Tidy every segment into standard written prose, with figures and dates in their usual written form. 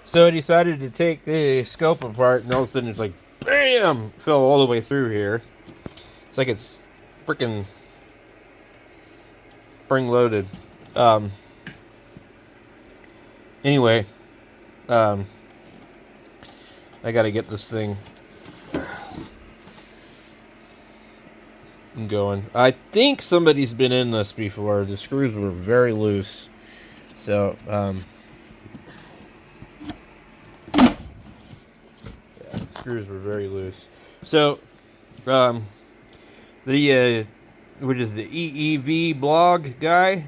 So I decided to take the scope apart, and all of a sudden it's like, bam! Fell all the way through here. It's like it's freaking spring loaded. Um, anyway, um, I gotta get this thing going. I think somebody's been in this before. The screws were very loose. So, yeah, the screws were very loose. So, which is the EEV blog guy,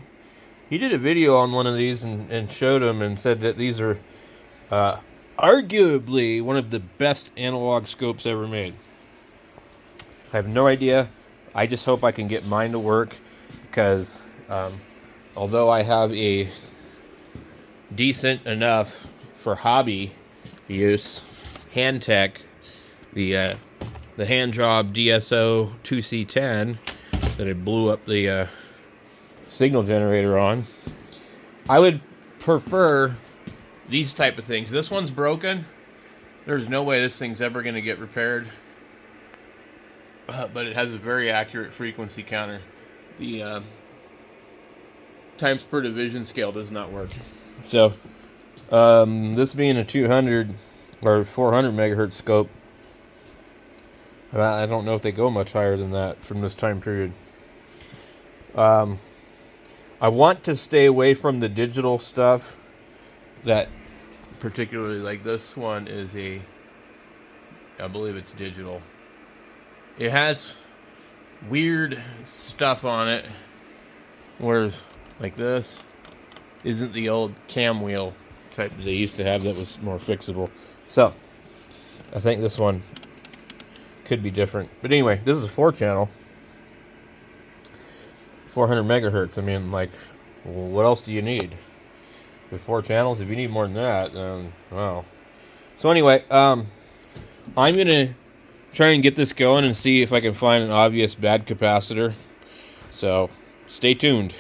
he did a video on one of these and showed them and said that these are arguably one of the best analog scopes ever made. I have no idea. I just hope I can get mine to work because although I have a decent enough for hobby use hand tech, the hand job DSO 2C10 that I blew up the signal generator on, I would prefer these type of things. This one's broken. There's no way this thing's ever going to get repaired. But it has a very accurate frequency counter. The times per division scale does not work. So, this being a 200 or 400 megahertz scope, I don't know if they go much higher than that from this time period. I want to stay away from the digital stuff. That particularly, like this one is I believe it's digital. It has weird stuff on it, whereas like this isn't the old cam wheel type that they used to have that was more fixable. So I think this one could be different. But anyway, this is a 4-channel, 400 megahertz. I mean, like, what else do you need with 4 channels? If you need more than that, then wow. So anyway, I'm gonna try and get this going and see if I can find an obvious bad capacitor. So stay tuned.